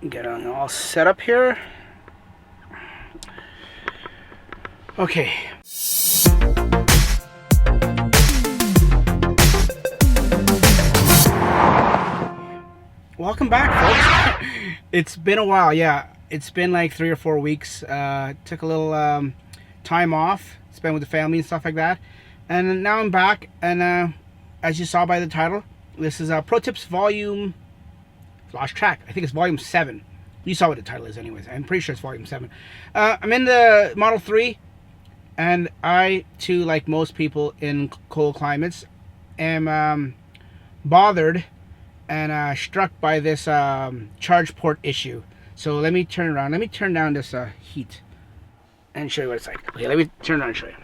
Get on all set up here. Okay. Welcome back, folks. It's been a while, yeah. It's been like 3 or 4 weeks. Took a little time off, spent with the family and stuff like that. And now I'm back, and as you saw by the title, this is Pro Tips Volume... Lost track. I think it's Volume 7. You saw what the title is anyways. I'm pretty sure it's Volume 7. I'm in the Model 3, and I, too, like most people in cold climates, am bothered and struck by this charge port issue. So let me turn around. Let me turn down this heat and show you what it's like. Okay, let me turn around and show you.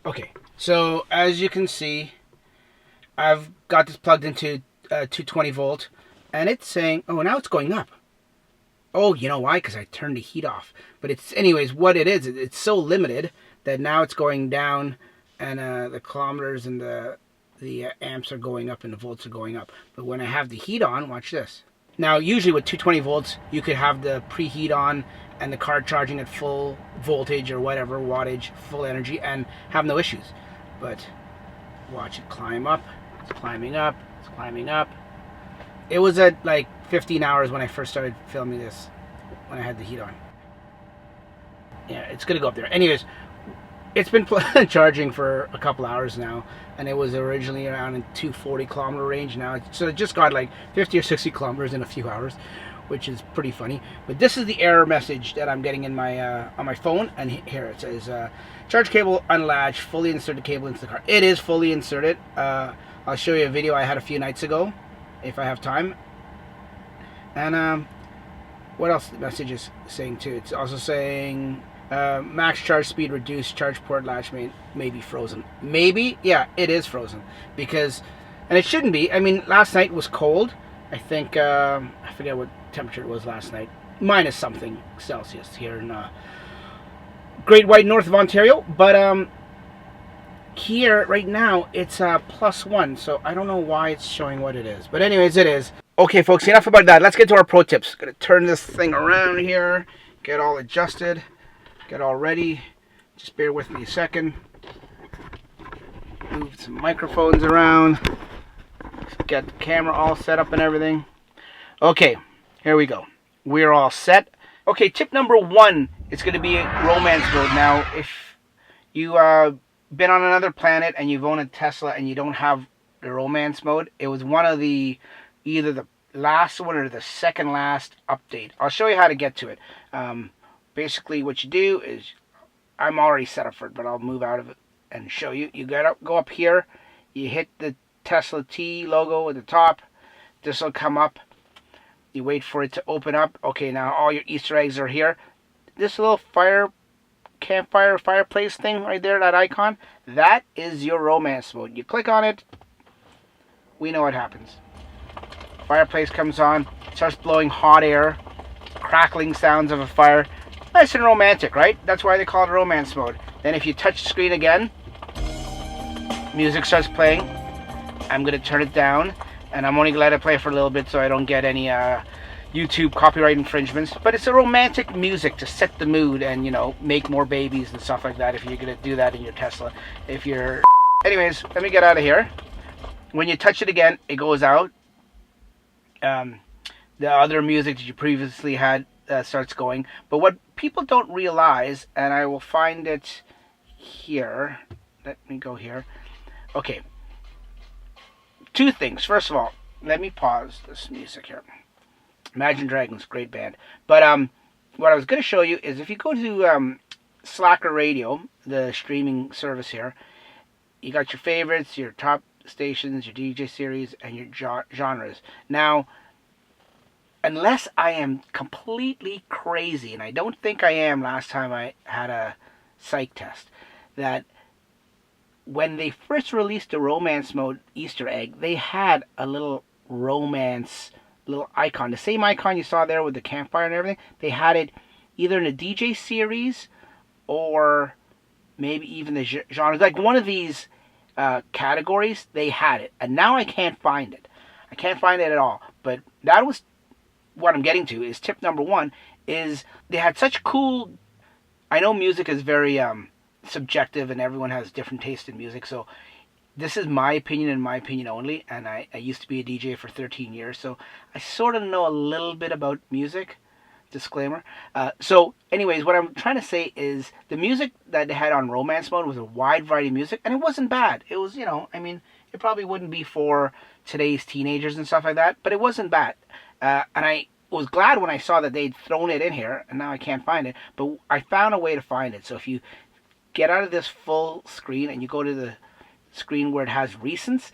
Okay, so as you can see, I've got this plugged into 220 volt, and it's saying, oh, now it's going up. Oh, you know why? Because I turned the heat off. But it's, anyways, what it is, it's so limited that now it's going down, and the kilometers and the amps are going up and the volts are going up. But when I have the heat on, watch this. Now, usually with 220 volts, you could have the preheat on and the car charging at full voltage or whatever, wattage, full energy, and have no issues. But watch it climb up. It's climbing up. It's climbing up. It was at like 15 hours when I first started filming this, when I had the heat on. Yeah, it's going to go up there. Anyways, it's been charging for a couple hours now, and it was originally around in 240 kilometer range now. So it just got like 50 or 60 kilometers in a few hours, which is pretty funny. But this is the error message that I'm getting in my on my phone, and here it says, charge cable unlatched, fully inserted cable into the car. It is fully inserted. I'll show you a video I had a few nights ago, if I have time. And what else the message is saying too? It's also saying max charge speed reduced, charge port latch may be frozen. Maybe, yeah, it is frozen, because, and it shouldn't be. I mean, last night was cold. I think I forget what temperature it was last night. Minus something Celsius here in Great White North of Ontario. But here right now it's +1, so I don't know why it's showing what it is. But anyways, it is. Okay, folks, enough about that. Let's get to our pro tips. Gonna turn this thing around here, get all adjusted, get all ready. Just bear with me a second. Move some microphones around. Get the camera all set up and everything. Okay, here we go. We're all set. Okay, tip number 1 is going to be romance mode. Now, if you been on another planet and you've owned a Tesla and you don't have the romance mode, it was one of the, either the last one or the second last update. I'll show you how to get to it. Basically what you do is, I'm already set up for it, but I'll move out of it and show you. You go up here, you hit the Tesla T logo at the top. This will come up. You wait for it to open up. Okay, now all your Easter eggs are here. This little campfire fireplace thing right there, that icon, that is your romance mode. You click on it, we know what happens. Fireplace comes on, starts blowing hot air, crackling sounds of a fire. Nice and romantic, right? That's why they call it romance mode. Then if you touch the screen again, music starts playing. I'm going to turn it down, and I'm only going to let it play for a little bit so I don't get any YouTube copyright infringements. But it's a romantic music to set the mood and, you know, make more babies and stuff like that if you're going to do that in your Tesla. If you're... Anyways, let me get out of here. When you touch it again, it goes out. The other music that you previously had starts going. But what people don't realize, and I will find it here. Let me go here. Okay. 2 things. First of all, let me pause this music here. Imagine Dragons, great band. But what I was going to show you is, if you go to Slacker Radio, the streaming service here, you got your favorites, your top stations, your DJ series, and your genres. Now, unless I am completely crazy, and I don't think I am last time I had a psych test, that when they first released the romance mode Easter egg, they had a little romance little icon. The same icon you saw there with the campfire and everything, they had it either in a DJ series or maybe even the genre. Like one of these categories, they had it. And now I can't find it. I can't find it at all. But that was what I'm getting to is tip number one is they had such cool. I know music is very subjective and everyone has different taste in music, so this is my opinion and my opinion only. And I used to be a DJ for 13 years, so I sort of know a little bit about music. Disclaimer. So, anyways, what I'm trying to say is the music that they had on romance mode was a wide variety of music, and it wasn't bad. It was, I mean, it probably wouldn't be for today's teenagers and stuff like that, but it wasn't bad. And I was glad when I saw that they'd thrown it in here, and now I can't find it, but I found a way to find it. So if you get out of this full screen and you go to the screen where it has recents,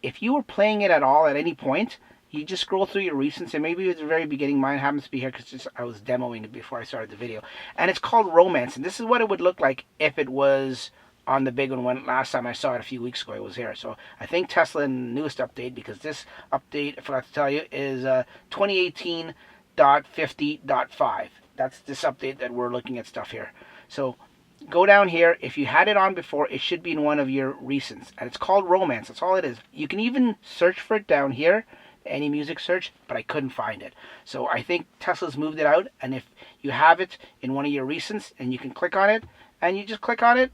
if you were playing it at all at any point, you just scroll through your recents, and maybe at the very beginning, mine happens to be here because I was demoing it before I started the video. And it's called Romance, and this is what it would look like if it was on the big one when last time I saw it a few weeks ago, it was here. So I think Tesla in the newest update, because this update, I forgot to tell you, is 2018.50.5. That's this update that we're looking at stuff here. So go down here. If you had it on before, it should be in one of your recents, and it's called Romance. That's all it is. You can even search for it down here, any music search, but I couldn't find it. So I think Tesla's moved it out, and if you have it in one of your recents and you can click on it, and you just click on it,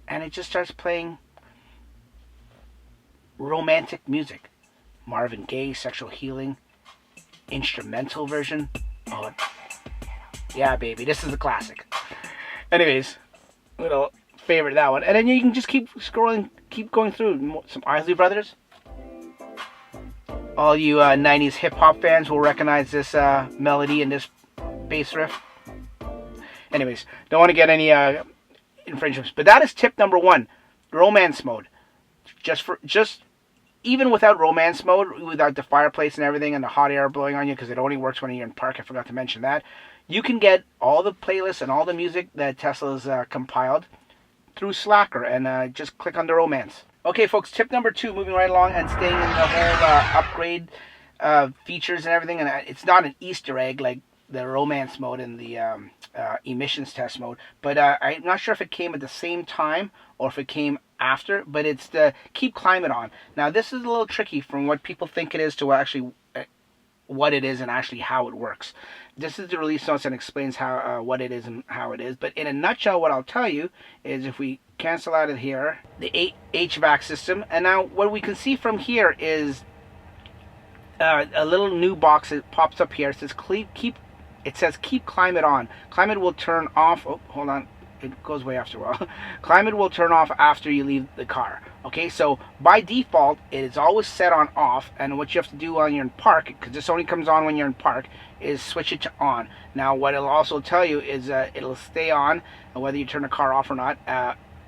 and it just starts playing romantic music. Marvin Gaye, Sexual Healing, instrumental version. Oh, yeah, baby, this is the classic. Anyways, little favorite that one. And then you can just keep scrolling, keep going through. Some Isley Brothers. All you 90s hip-hop fans will recognize this melody and this bass riff. Anyways, don't want to get any infringements. But that is tip number one, romance mode. Just even without romance mode, without the fireplace and everything and the hot air blowing on you, because it only works when you're in park. I forgot to mention that. You can get all the playlists and all the music that Tesla's compiled through Slacker, and just click on the romance. Okay, folks, tip number two, moving right along and staying in the whole upgrade features and everything. And it's not an Easter egg like the romance mode and the emissions test mode, but I'm not sure if it came at the same time or if it came after, but it's the keep climate on. Now, this is a little tricky from what people think it is to actually what it is and actually how it works. This is the release notes and explains how what it is and how it is. But in a nutshell, what I'll tell you is if we cancel out of here, the HVAC system, and now what we can see from here is a little new box that pops up here. It says keep climate on. Climate will turn off. Oh, hold on. It goes way after a while. Climate will turn off after you leave the car. Okay, so by default, it is always set on off, and what you have to do when you're in park, because this only comes on when you're in park, is switch it to on. Now, what it'll also tell you is it'll stay on, whether you turn the car off or not,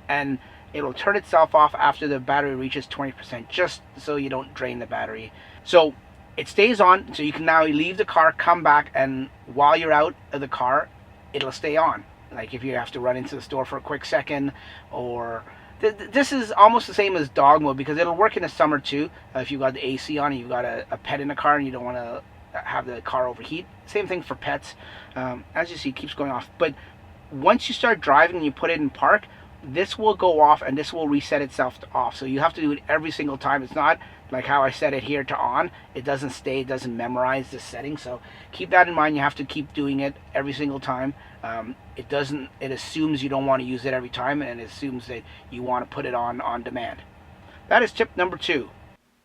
and it'll turn itself off after the battery reaches 20%, just so you don't drain the battery. So it stays on, so you can now leave the car, come back, and while you're out of the car, it'll stay on. Like if you have to run into the store for a quick second, or this is almost the same as dog mode, because it'll work in the summer too. If you've got the AC on and you've got a pet in the car and you don't want to have the car overheat. Same thing for pets. As you see, it keeps going off. But once you start driving and you put it in park, this will go off and this will reset itself to off. So you have to do it every single time. It's not like how I set it here to on. It doesn't stay, it doesn't memorize the setting. So keep that in mind. You have to keep doing it every single time. It assumes you don't want to use it every time, and it assumes that you want to put it on demand. That is tip number two.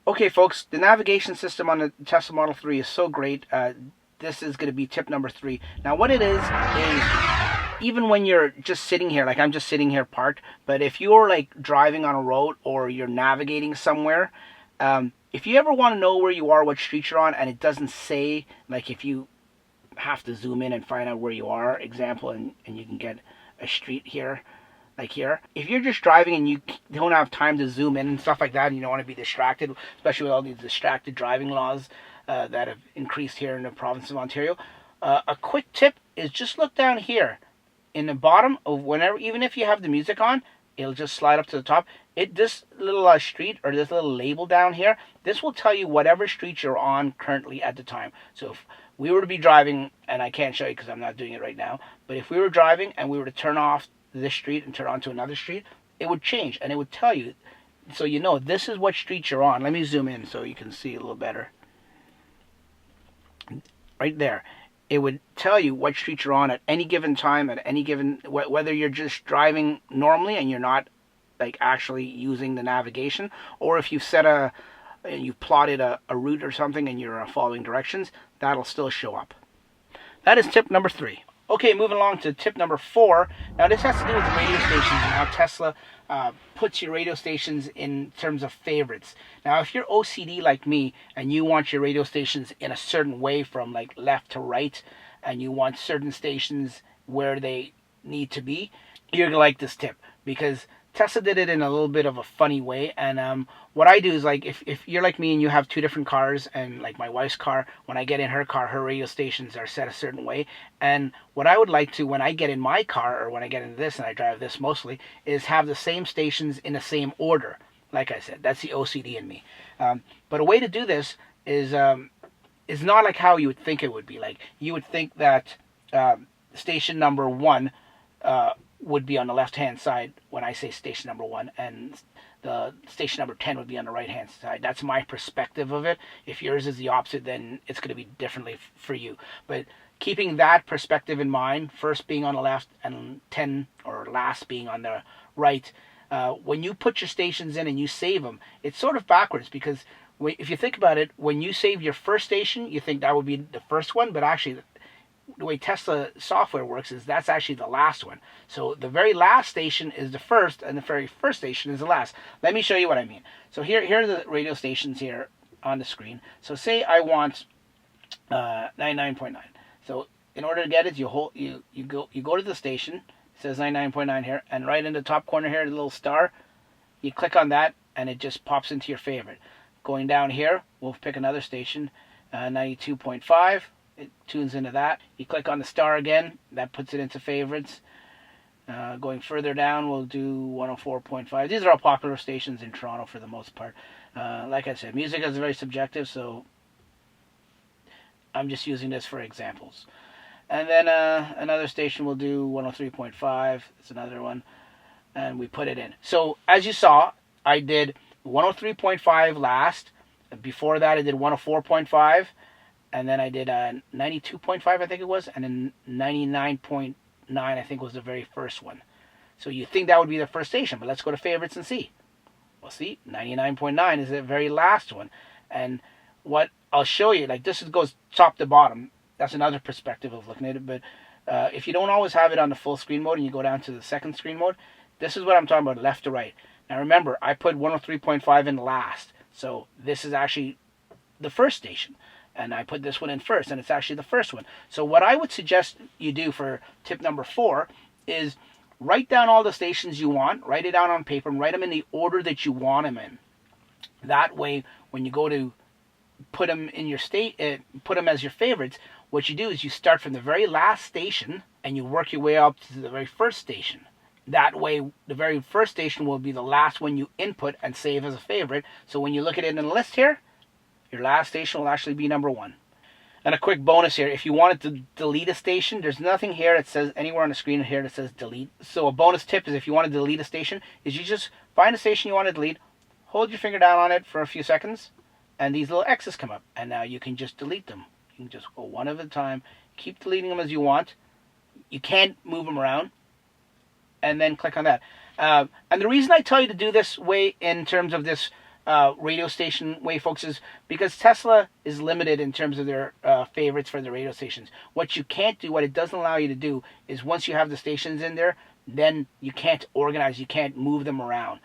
Okay, folks, the navigation system on the Tesla Model 3 is so great. This is going to be tip number three. Now, what it is even when you're just sitting here, like I'm just sitting here parked, but if you're like driving on a road or you're navigating somewhere, if you ever want to know where you are, what street you're on, and it doesn't say, like if you have to zoom in and find out where you are, example, and you can get a street here, like here. If you're just driving and you don't have time to zoom in and stuff like that, and you don't want to be distracted, especially with all these distracted driving laws that have increased here in the province of Ontario, a quick tip is just look down here. In the bottom of whenever, even if you have the music on, it'll just slide up to the top. This little street or this little label down here, this will tell you whatever street you're on currently at the time. So if we were to be driving, and I can't show you because I'm not doing it right now, but if we were driving and we were to turn off this street and turn on to another street, it would change and it would tell you. So you know this is what street you're on. Let me zoom in so you can see a little better. right there, it would tell you what street you're on at any given time, at any given, whether you're just driving normally and you're not like actually using the navigation, or if you set you plotted a route or something and you're following directions, that'll still show up. That is tip number 3. Okay, moving along to tip number 4. Now this has to do with radio stations and how Tesla puts your radio stations in terms of favorites. Now if you're OCD like me and you want your radio stations in a certain way from like left to right, and you want certain stations where they need to be, you're going to like this tip, because Tesla did it in a little bit of a funny way. And what I do is, like, if you're like me and you have 2 different cars, and like my wife's car, when I get in her car, her radio stations are set a certain way. And what I would like to, when I get in my car, or when I get into this and I drive this mostly, is have the same stations in the same order. Like I said, that's the OCD in me. But a way to do this is not like how you would think it would be. Like, you would think that station number 1 would be on the left-hand side when I say station number 1, and the station number 10 would be on the right-hand side. That's my perspective of it. If yours is the opposite, then it's going to be differently for you. But keeping that perspective in mind, first being on the left and 10 or last being on the right, when you put your stations in and you save them, it's sort of backwards, because if you think about it, when you save your first station, you think that would be the first one, but actually the way Tesla software works is that's actually the last one. So the very last station is the first, and the very first station is the last. Let me show you what I mean. So here are the radio stations here on the screen. So say I want 99.9. So in order to get it, you go to the station. It says 99.9 here, and right in the top corner here, the little star, you click on that, and it just pops into your favorite. Going down here, we'll pick another station, 92.5. It tunes into that. You click on the star again, that puts it into favorites. Going further down, we'll do 104.5. These are all popular stations in Toronto for the most part. Like I said, music is very subjective, so I'm just using this for examples. And then another station will do 103.5. It's another one. And we put it in. So as you saw, I did 103.5 last. Before that, I did 104.5. And then I did 92.5, I think it was, and then 99.9, I think, was the very first one. So you think that would be the first station, but let's go to favorites and see. Well, see, 99.9 is the very last one. And what I'll show you, like, this goes top to bottom. That's another perspective of looking at it. But if you don't always have it on the full screen mode and you go down to the second screen mode, this is what I'm talking about, left to right. Now remember, I put 103.5 in last. So this is actually the first station. And I put this one in first, and it's actually the first one. So what I would suggest you do for tip number 4 is write down all the stations you want, write it down on paper, and write them in the order that you want them in. That way, when you go to put them in your put them as your favorites, what you do is you start from the very last station, and you work your way up to the very first station. That way, the very first station will be the last one you input and save as a favorite. So when you look at it in the list here, your last station will actually be number 1. And a quick bonus here, if you wanted to delete a station, there's nothing here that says, anywhere on the screen here that says delete. So a bonus tip is, if you want to delete a station, is you just find a station you want to delete, hold your finger down on it for a few seconds, and these little X's come up. And now you can just delete them. You can just go one at a time, keep deleting them as you want. You can't move them around. And then click on that. And the reason I tell you to do this way in terms of this radio station way, folks, is because Tesla is limited in terms of their favorites for the radio stations. What you can't do, what it doesn't allow you to do, is once you have the stations in there, then you can't organize, you can't move them around.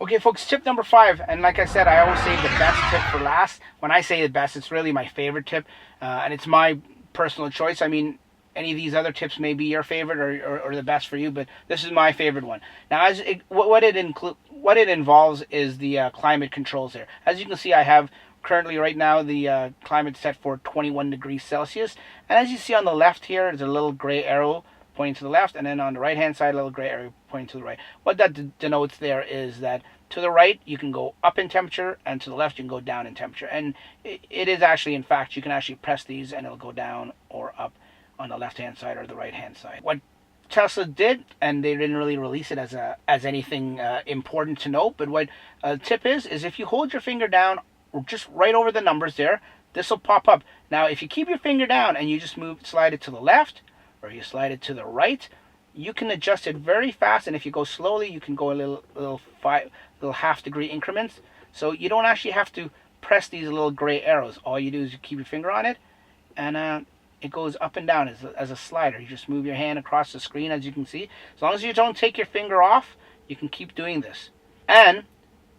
Okay, folks, tip number 5, and like I said, I always save the best tip for last. When I say the best, it's really my favorite tip, and it's my personal choice. I mean, any of these other tips may be your favorite or the best for you, but this is my favorite one. Now, what it involves is the climate controls there. As you can see, I have currently right now the climate set for 21 degrees Celsius. And as you see on the left here, there's a little gray arrow pointing to the left, and then on the right-hand side, a little gray arrow pointing to the right. What that denotes there is that to the right, you can go up in temperature, and to the left, you can go down in temperature. And it is actually, in fact, you can actually press these, and it'll go down or up on the left-hand side or the right-hand side. What Tesla did, and they didn't really release it as anything important to note, but what a tip is if you hold your finger down just right over the numbers there, this will pop up. Now, if you keep your finger down and you just slide it to the left, or you slide it to the right, you can adjust it very fast. And if you go slowly, you can go a little half-degree increments. So you don't actually have to press these little gray arrows. All you do is you keep your finger on it, and it goes up and down as a slider. You just move your hand across the screen, as you can see. As long as you don't take your finger off, you can keep doing this. And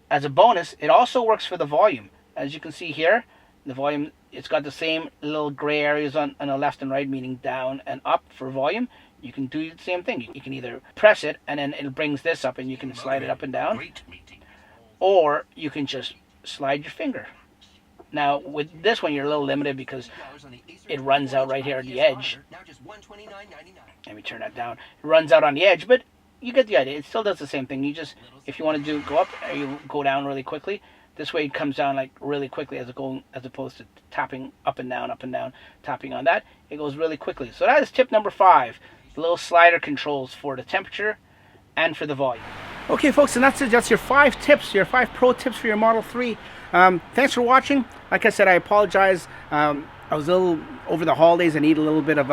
as a bonus, it also works for the volume. As you can see here, the volume, it's got the same little gray areas on the left and right, meaning down and up for volume. You can do the same thing. You can either press it and then it brings this up and you can slide it up and down, or you can just slide your finger. Now with this one you're a little limited because it runs out right here at the edge. Let me turn that down. It runs out on the edge, but you get the idea. It still does the same thing. You just, if you want to go up, or you go down really quickly. This way it comes down like really quickly as opposed to tapping up and down, tapping on that. It goes really quickly. So that is tip number 5. The little slider controls for the temperature and for the volume. Okay, folks, and that's it. That's your 5 tips, your 5 pro tips for your Model 3. Thanks for watching. Like I said, I apologize. I was a little over the holidays. I need a little bit of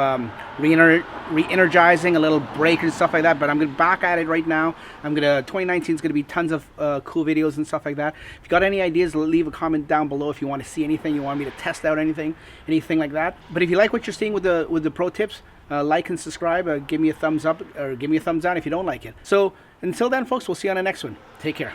re-energizing, a little break and stuff like that. But I'm going back at it right now. 2019 is going to be tons of cool videos and stuff like that. If you got any ideas, leave a comment down below. If you want to see anything, you want me to test out anything like that. But if you like what you're seeing with the pro tips, like and subscribe. Give me a thumbs up or give me a thumbs down if you don't like it. So until then, folks, we'll see you on the next one. Take care.